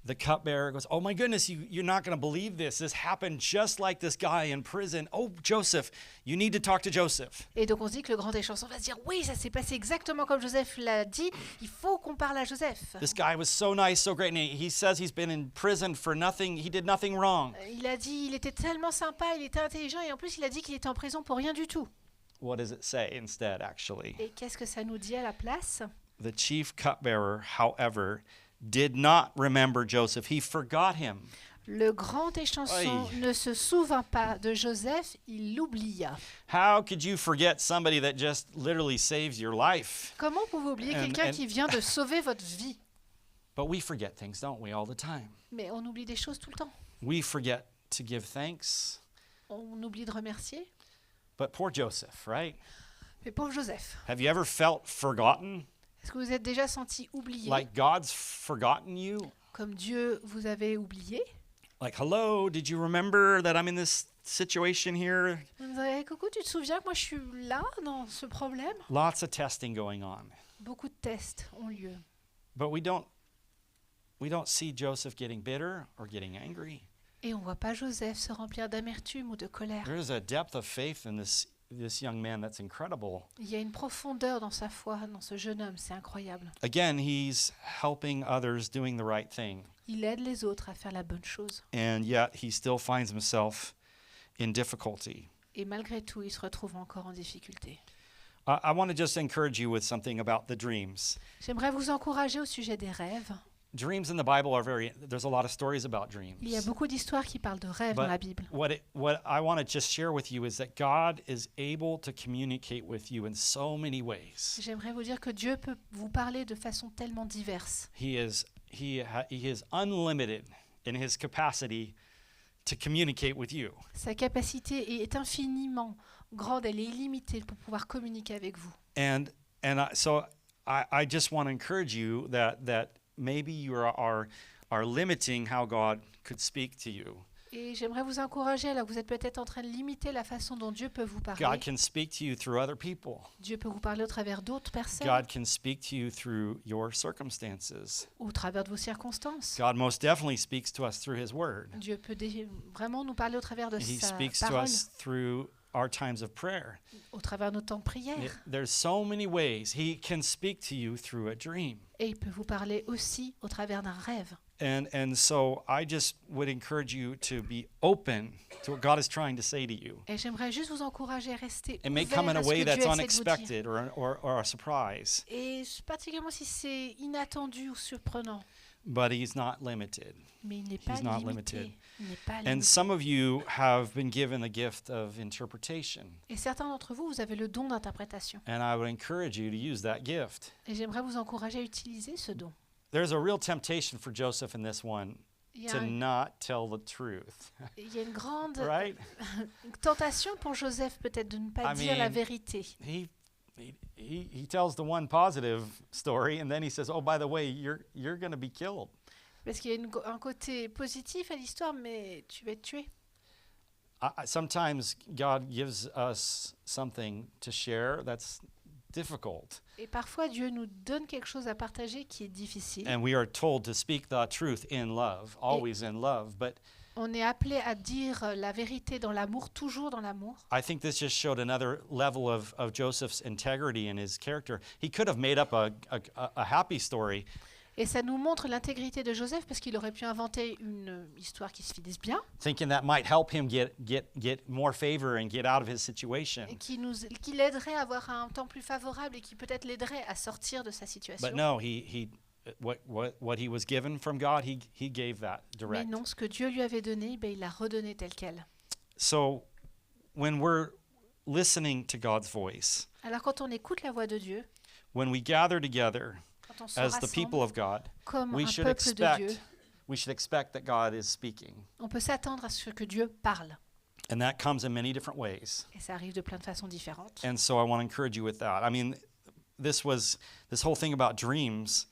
the cupbearer goes, "Oh my goodness, you're not going to believe this. This happened just like this guy in prison. Oh, Joseph, you need to talk to Joseph."
Et donc on se dit que le grand échanson va se dire oui, ça s'est passé exactement comme Joseph l'a dit, il faut qu'on parle à Joseph.
This guy was so nice, so great, and he says he's been in prison for nothing. He did nothing wrong.
Il a dit il était tellement sympa, il était intelligent et en plus il a dit qu'il était en prison pour rien du tout.
What does it say instead, actually?
Et qu'est-ce que ça nous dit à la place?
The chief cupbearer, however, did not remember Joseph. He forgot him.
Le grand échanson
Aïe.
ne se souvint pas de Joseph, il l'oublia.
How could you forget somebody that just literally saves your life?
Comment pouvez-vous oublier quelqu'un
and-
qui vient de sauver votre vie?
But we forget things, don't we, all the time?
Mais on oublie des choses tout le temps.
We forget to give thanks.
On oublie de remercier.
But poor Joseph, right?
Mais pauvre Joseph,
Have you ever felt forgotten?
est-ce que vous êtes déjà senti oublié,
Like God's forgotten you?
comme Dieu vous avait oublié?
Like, hello, did you remember that I'm in this situation here?
Vous avez, coucou, tu te souviens que moi je suis là dans ce problème?
Lots of testing going on.
Beaucoup de tests ont lieu.
But we don't see Joseph getting bitter or getting angry.
Et on ne voit pas Joseph se remplir d'amertume ou de colère.
There's a depth of faith in this young man that's incredible.
Il y a une profondeur dans sa foi, dans ce jeune homme, c'est incroyable.
Again, he's helping others doing the right thing.
Il aide les autres à faire la bonne chose.
And yet he still finds himself in difficulty.
Et malgré tout, il se retrouve encore en difficulté.
I want to just encourage you with something about the dreams.
J'aimerais vous encourager au sujet des rêves.
Dreams in the Bible are there's a lot of stories about dreams.
Il y a beaucoup d'histoires qui parlent de rêves dans la Bible.
What I want to just share with you is that God is able to communicate with you in so many ways.
J'aimerais vous dire que Dieu peut vous parler de façon tellement diverse.
He is unlimited in his capacity to communicate with you.
Sa capacité est infiniment grande, elle est illimitée pour pouvoir communiquer avec vous.
So I just want to encourage you that maybe you are limiting how God could speak to you.
Et j'aimerais vous encourager, là, vous êtes peut-être en train de limiter la façon dont Dieu peut vous parler.
God can speak to you through other people.
Dieu peut vous parler au travers d'autres personnes,
God can speak to you through your circumstances.
au travers de vos circonstances.
God most definitely speaks to us through his word.
Dieu peut vraiment nous parler au travers de
He
sa
speaks to
parole,
us through our times of prayer.
au travers de nos temps de prière.
There's so many ways he can speak to you through a dream.
Et il peut vous parler aussi au travers d'un rêve.
And so I just would encourage you to be open to what God is trying to say to you.
Et j'aimerais juste vous encourager à rester
It may
ouvert
come in
à
a
ce
way
que Dieu
that's
essaie de vous dire.
unexpected or a surprise.
Et particulièrement si c'est inattendu ou surprenant.
but he's not limited.
Mais il n'est pas
He's not
limité.
limited.
Il n'est pas
And
limité.
some of you have been given the gift of interpretation.
Et certains d'entre vous, vous avez le don d'interprétation.
And I would encourage you to use that gift.
Et j'aimerais vous encourager à utiliser ce don.
There's a real temptation for Joseph in this one
Il y a,
to not tell the truth,
il y a une grande
right?
tentation pour Joseph peut-être de ne pas
I
dire la
mean,
vérité.
He tells the one positive story, and then he says, "Oh, by the way, you're going to be killed."
Parce qu'il y a un côté positif à l'histoire, mais tu vas être tué.
Sometimes God gives us something to share that's difficult,
Et parfois, Dieu nous donne quelque chose à partager qui est difficile.
and we are told to speak the truth in love, always in love. But
On est appelé à dire la vérité dans l'amour, toujours dans l'amour.
I think this just showed another level of Joseph's integrity and his character. He could have made up a happy story,
Et ça nous montre l'intégrité de Joseph parce qu'il aurait pu inventer une histoire qui se finisse bien
thinking that might help him get more favor and get out of his situation.
et qui l'aiderait à avoir un temps plus favorable et qui peut-être l'aiderait à sortir de sa situation.
But no, what he was given from God, he gave that
Mais
direct.
non, ce que Dieu lui avait donné, il l'a redonné tel quel.
So when we're listening to God's voice,
Alors quand on écoute la voix de Dieu,
when we gather together
quand on se
as the people
rassemble
of God,
comme
we
un
should
peuple de Dieu,
expect that God is speaking.
on peut s'attendre à ce que Dieu parle.
And that comes in many different ways.
Et ça arrive de plein de façons différentes.
And so I want to encourage you with that. I mean, this whole thing about dreams.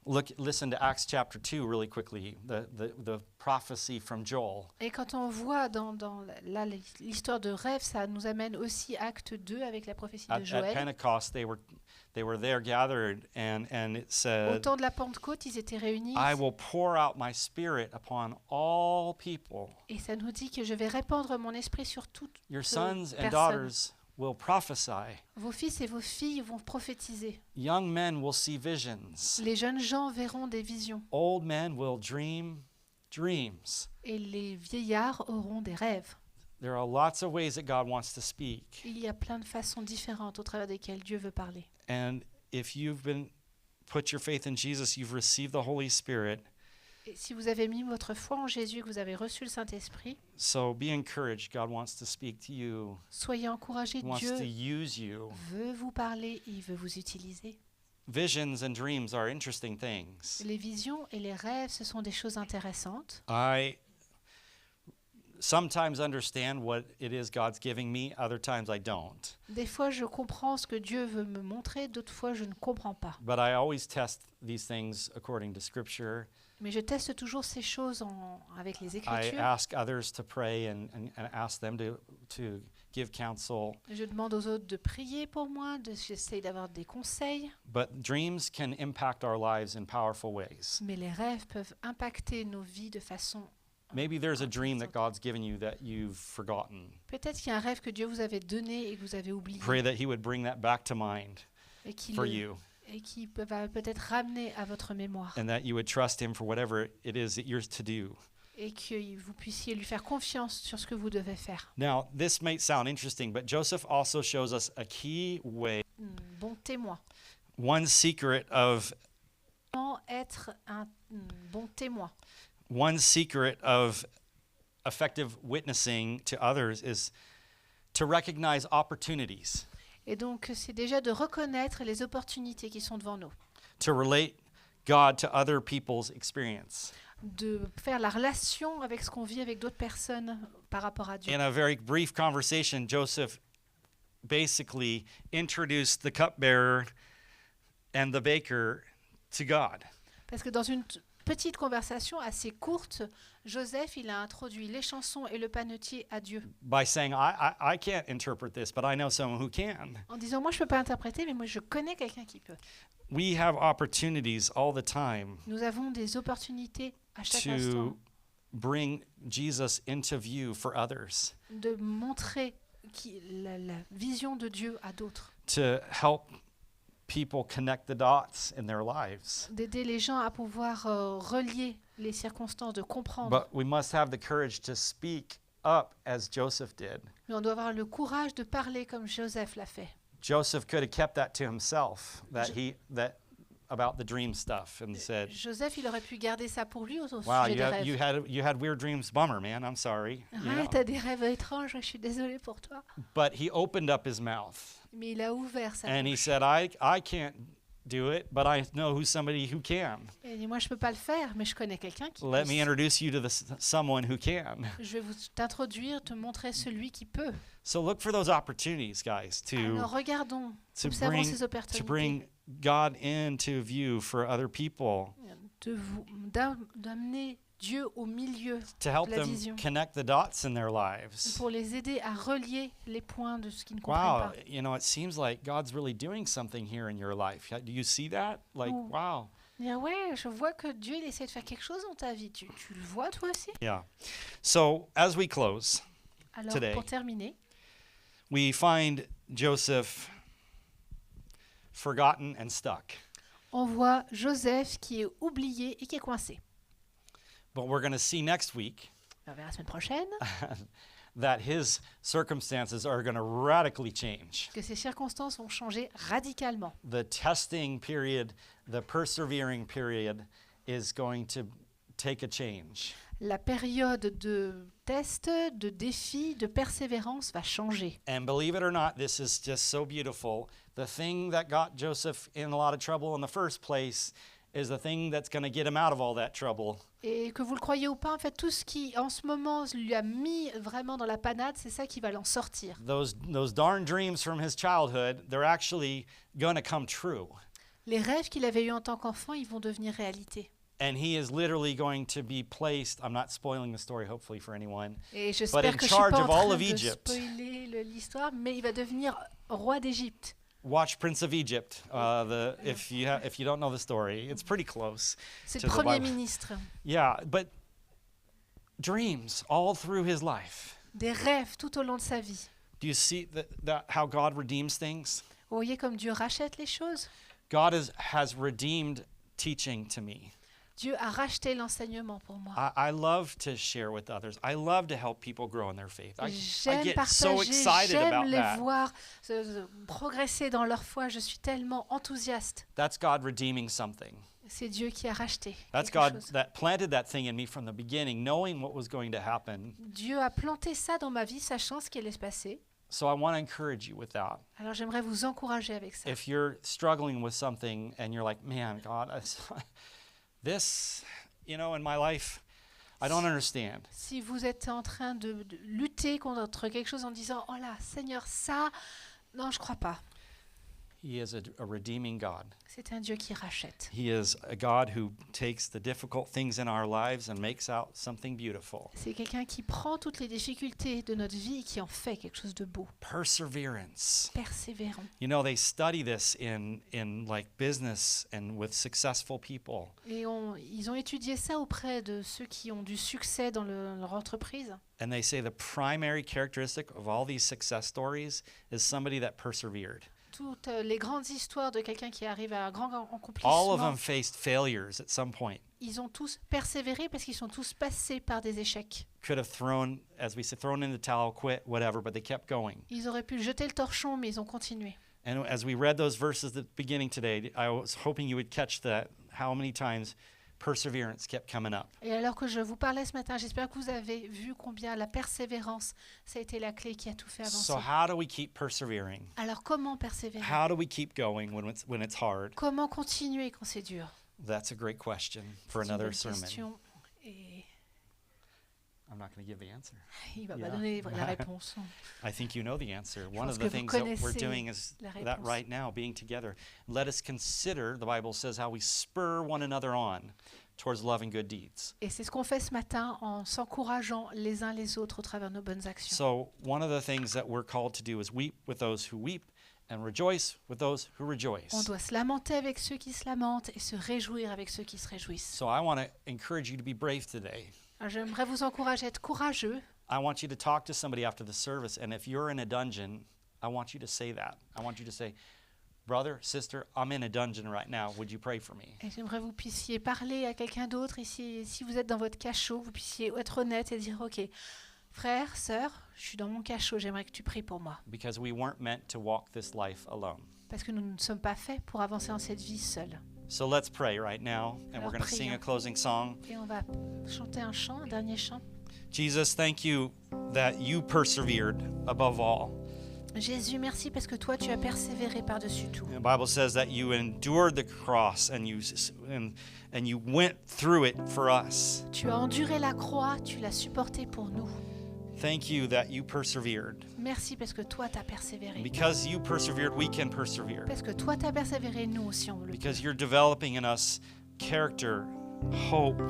Listen to Acts chapter 2 really quickly, the prophecy from Joel.
Et quand on voit dans là, l'histoire de rêve, ça nous amène aussi Acte 2 avec la prophétie de
At
Joël.
Pentecost, they were there gathered, and it
Au
said,
temps de la Pentecôte, ils étaient réunis.
I will pour out my spirit upon all people.
Et ça nous dit que je vais répandre mon esprit sur toutes
Your sons and
personnes.
daughters will prophesy.
Vos fils et vos filles vont prophétiser.
Young men will see visions.
Les jeunes gens verront des visions.
Old men will dream dreams.
Et les vieillards auront des rêves.
There are lots of ways that God wants to speak.
Il y a plein de façons différentes au travers desquelles Dieu veut parler.
And if you've put your faith in Jesus, you've received the Holy Spirit.
Et si vous avez mis votre foi en Jésus, que vous avez reçu le Saint-Esprit,
So be encouraged. God wants to speak to you.
soyez encouragés.
He wants
Dieu
to use you.
veut vous parler, il veut vous utiliser.
Visions and dreams are interesting things.
Les visions et les rêves, ce sont des choses intéressantes.
I sometimes understand what it is God's giving me, other times I don't.
Des fois, je comprends ce que Dieu veut me montrer, d'autres fois, je ne comprends pas.
But I always test these things according to Scripture.
Mais je teste toujours ces choses avec les
I
Écritures.
ask others to pray and ask them to give counsel.
Je demande aux autres de prier pour moi, j'essaye d'avoir des conseils.
But dreams can impact our lives in powerful ways.
Mais les rêves peuvent impacter nos vies de façon...
Maybe there's a dream that God's given you that you've forgotten.
Peut-être qu'il y a un rêve que Dieu vous avait donné et que vous avez oublié.
Pray that He would bring that back to mind
Et qui
for you,
va peut-être ramener à votre mémoire.
and that you would trust Him for whatever it is that you're to do.
Et que vous puissiez lui faire confiance sur ce que vous devez faire.
Now, this might sound interesting, but Joseph also shows us a key way,
Bon témoin.
one secret of
Comment être un bon témoin?
effective witnessing to others is to recognize opportunities,
Et donc, c'est déjà de reconnaître les opportunités qui sont devant nous.
to relate God to other people's experience.
De faire la relation avec ce qu'on vit avec d'autres personnes par rapport à Dieu.
In a very brief conversation, Joseph basically introduced the cupbearer and the baker to God.
Parce que dans une petite conversation assez courte, Joseph, il a introduit les chansons et le panetier à Dieu.
By saying, I can't interpret this, but I know someone who can.
En disant, moi je ne peux pas interpréter, mais moi je connais quelqu'un qui peut.
We have opportunities all the time
Nous avons des opportunités à chaque instant
to bring Jesus into view for others,
de montrer la vision de Dieu à d'autres.
to help people connect the dots in their lives.
D'aider les gens à pouvoir relier les circonstances, de comprendre.
But we must have the courage to speak up as Joseph did.
Mais on doit avoir le courage de parler comme Joseph l'a fait.
Joseph could have kept that to himself, that about the dream stuff and said,
Joseph, il aurait pu garder ça pour lui au
"Wow,
sujet des rêves.
you had weird dreams. Bummer, man. I'm sorry." You
Ouais,
know?
t'as des rêves étranges, je suis désolée pour toi.
But he opened up his mouth
Mais il a ouvert sa
and he
bouche.
said, I can't do it, but I know who's somebody who can.
Il dit, moi, je peux pas le faire, mais je connais quelqu'un qui
Let me
peut.
introduce you to someone who can.
Je vais t'introduire, te montrer celui qui peut.
So look for those opportunities, guys,
Alors regardons,
to
observons ces
to
opportunités.
bring God into view for other people,
D'amener Dieu au milieu
to help
de la
them
vision,
connect the dots in their lives.
pour les aider à relier les points de ce qu'ils ne comprennent
Wow,
pas.
it seems like God's really doing something here in your life. Do you see that? Like,
Oh.
wow.
Dire, ouais, je vois que Dieu il essaie de faire quelque chose dans ta vie. Tu le vois toi aussi?
Yeah. So, as we close,
Alors,
Today.
pour terminer,
we find Joseph forgotten and stuck.
on voit Joseph qui est oublié et qui est coincé.
But we're going to see next week
On verra la semaine prochaine
that his circumstances are going to radically change.
que ces circonstances vont changer radicalement.
The testing period, the persevering period is going to take a change.
La période de test, de défi, de persévérance va changer.
And believe it or not, this is just so beautiful. The thing that got Joseph in a lot of trouble in the first place is the thing that's going to get him out of all that trouble.
Et que vous le croyez ou pas, en fait, tout ce qui, en ce moment, lui a mis vraiment dans la panade, c'est ça qui va l'en sortir.
Those darn dreams from his childhood, they're actually going to come true.
Les rêves qu'il avait eus en tant qu'enfant, ils vont devenir réalité.
And he is literally going to be placed, I'm not spoiling the story hopefully for anyone,
Et
in
j'espère que je suis
charge
pas en
of all
train
of
de
Egypt.
spoiler l'histoire, mais il va devenir roi d'Égypte.
Watch Prince of Egypt. If you don't know the story, it's pretty close.
C'est
to
le
the
premier
Bible.
ministre.
Yeah, but dreams all through his life.
Des rêves tout au long de sa vie.
Do you see that how God redeems things?
Vous voyez comme Dieu rachète les choses?
God has redeemed teaching to me.
Dieu a racheté l'enseignement pour moi.
I love to share with others. I love to help people grow in their faith. I
J'aime
get so
partager,
excited
j'aime
about
les
that.
voir progresser dans leur foi. Je suis tellement enthousiaste.
That's God redeeming something.
C'est Dieu qui a racheté
That's
quelque
God
chose.
that planted that thing in me from the beginning, knowing what was going to happen.
Dieu a planté ça dans ma vie, sachant ce qui allait se passer.
So I want to encourage you with that.
Alors j'aimerais vous encourager avec ça.
If you're struggling with something and you're like, man, God, this, in my life, I don't understand.
Si vous êtes en train de lutter contre quelque chose en disant, oh là, Seigneur, ça, non, je crois pas.
He is a redeeming God.
C'est un Dieu qui rachète.
He is a God who takes the difficult things in our lives and makes out something beautiful.
C'est quelqu'un qui prend toutes les difficultés de notre vie et qui en fait quelque chose de beau.
Perseverance.
Persévérant.
They study this in like business and with successful people.
Et ils ont étudié ça auprès de ceux qui ont du succès dans leur entreprise.
And they say the primary characteristic of all these success stories is somebody that persevered.
Toutes les grandes histoires de quelqu'un qui arrive à un grand
All of
accomplissement,
them faced failures at some point.
ils ont tous persévéré parce qu'ils sont tous passés par des échecs.
Could have thrown, as we say, thrown in the towel, quit, whatever, but they kept going.
Ils auraient pu jeter le torchon, mais ils ont continué.
And as we read those verses at the beginning today, I was hoping you would catch that, how many times perseverance kept coming up.
Et alors que je vous parlais ce matin, j'espère que vous avez vu combien la persévérance, ça a été la clé qui a tout fait avancer.
So how do we keep persevering?
Alors comment persévérer?
How do we keep going when it's hard?
Comment continuer quand c'est dur?
That's a great question for
C'est une
another
bonne
sermon.
question. Et
I'm not going to give the answer.
il va
Yeah.
pas donner la réponse.
I think you know the answer. One
pense
of
que
the
vous
things that we're
connaissez
doing is
la
that
réponse.
right now, being together. Let us consider, the Bible says, how we spur one another on towards love and good deeds.
Et c'est ce qu'on fait ce matin en s'encourageant les uns les autres au travers de nos bonnes actions.
So one of the things that we're called to do is weep with those who weep and rejoice with those who rejoice.
On doit se lamenter avec ceux qui se lamentent et se réjouir avec ceux qui se réjouissent.
So I want to encourage you to be brave today.
Alors, j'aimerais vous encourager à être courageux.
I want you to talk to somebody after the service, and if you're in a dungeon, I want you to say that. I want you to say, brother, sister, I'm in a dungeon right now. Would you pray for me?
Et j'aimerais que vous puissiez parler à quelqu'un d'autre. Et si vous êtes dans votre cachot, vous puissiez être honnête et dire, OK, frère, sœur, je suis dans mon cachot, j'aimerais que tu pries pour moi.
Because we weren't meant to walk this life alone.
Parce que nous ne sommes pas faits pour avancer dans cette vie seule.
So let's pray right now, and we're
Alors,
going to sing a
prions.
closing song.
Et on va chanter un chant, un dernier chant.
Jesus, thank you that you persevered above all.
Jésus, merci parce que toi, tu as persévéré par-dessus tout.
The Bible says that you endured the cross and you went through it for us.
Tu as enduré la croix, tu l'as supporté pour nous.
Thank you that you persevered.
Merci parce que toi, tu as persévéré.
Because you persevered, we can persevere.
Parce que toi, tu as persévéré, nous aussi, on le peut.
Because you're developing in us character, hope.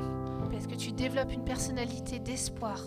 Parce que tu développes une personnalité d'espoir.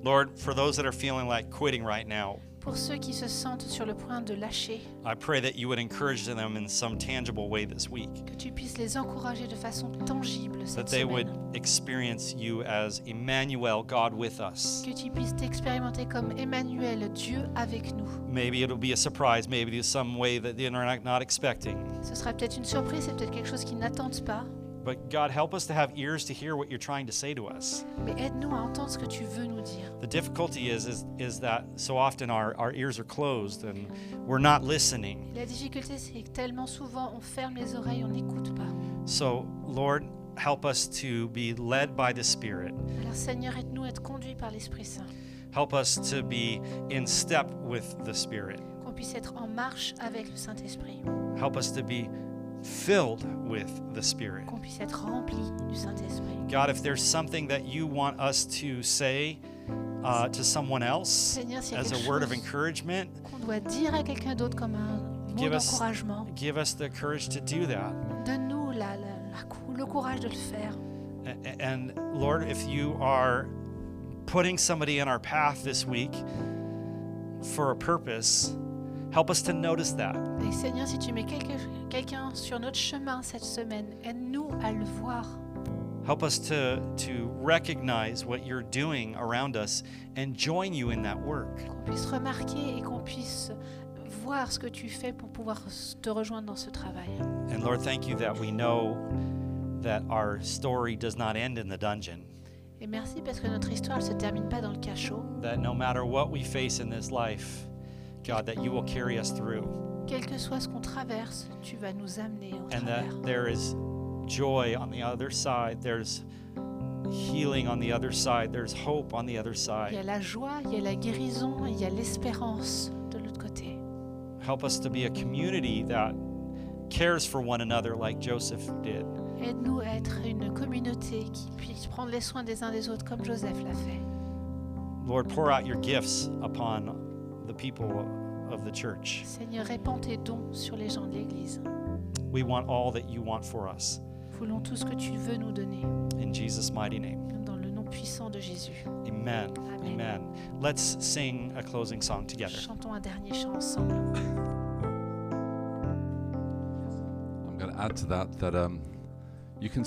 Lord, for those that are feeling like quitting right now,
Pour ceux qui se sentent sur le point de lâcher,
I pray that you would encourage them in some tangible way this week.
que tu puisses les encourager de façon tangible
That
cette
they would
semaine.
experience you as Emmanuel, God with us.
Que tu puisses t'expérimenter comme Emmanuel, Dieu avec nous.
Maybe it'll be a surprise, maybe there's some way that they're not expecting.
Ce sera peut-être une surprise, c'est peut-être quelque chose qu'ils n'attendent pas.
But God, help us to have ears to hear what you're trying to say to us.
Mais aide-nous à entendre ce que tu veux nous dire.
The difficulty is that so often our ears are closed and we're not listening.
La difficulté, c'est que tellement souvent, on ferme les oreilles, on n'écoute pas.
So, Lord, help us to be led by the Spirit.
Alors Seigneur, aide-nous à être conduits par l'Esprit Saint.
Help us to be in step with the Spirit.
Qu'on puisse être en marche avec le Saint-Esprit.
Help us to be filled with the Spirit.
Qu'on puisse être rempli du Saint-Esprit.
God, if there's something that you want us to say to someone else
Seigneur, s'il y a
as
quelque
a word of
chose
encouragement,
qu'on doit dire à quelqu'un d'autre comme un mot
Give us-
d'encouragement,
give us the courage to do that.
donne-nous le courage de le faire.
And Lord, if you are putting somebody in our path this week for a purpose, help us to notice that.
Et Seigneur, si tu mets quelqu'un sur notre chemin cette semaine, aide-nous à le voir.
Help us to recognize what you're doing around us and join you in that work.
Qu'on puisse remarquer et qu'on puisse voir ce que tu fais pour pouvoir te rejoindre dans ce travail.
And Lord, thank you that we know that our story does not end in the dungeon.
Et merci parce que notre histoire ne se termine pas dans le cachot.
That no matter what we face in this life, God, that you will carry us through.
Quel que soit ce qu'on traverse, tu vas nous amener au
And
travers.
that there is joy on the other side. There's healing on the other side. There's hope on the other
Il y a
side.
la joie, il y a la guérison, il y a l'espérance de l'autre côté.
Help us to be a community that cares for one another like Joseph did.
Aide-nous à être une communauté qui puisse prendre les soins des uns des autres comme Joseph l'a fait.
Lord, pour out your gifts upon the people of the church.
Seigneur, répands tes dons sur les gens de l'Église.
We want all that you want for us.
Nous voulons tout ce que tu veux nous donner.
In Jesus' mighty name.
Dans le nom puissant de Jésus.
Amen.
Amen.
Amen. Let's sing a closing song together.
Chantons un dernier chant ensemble.
I'm going to add to that you can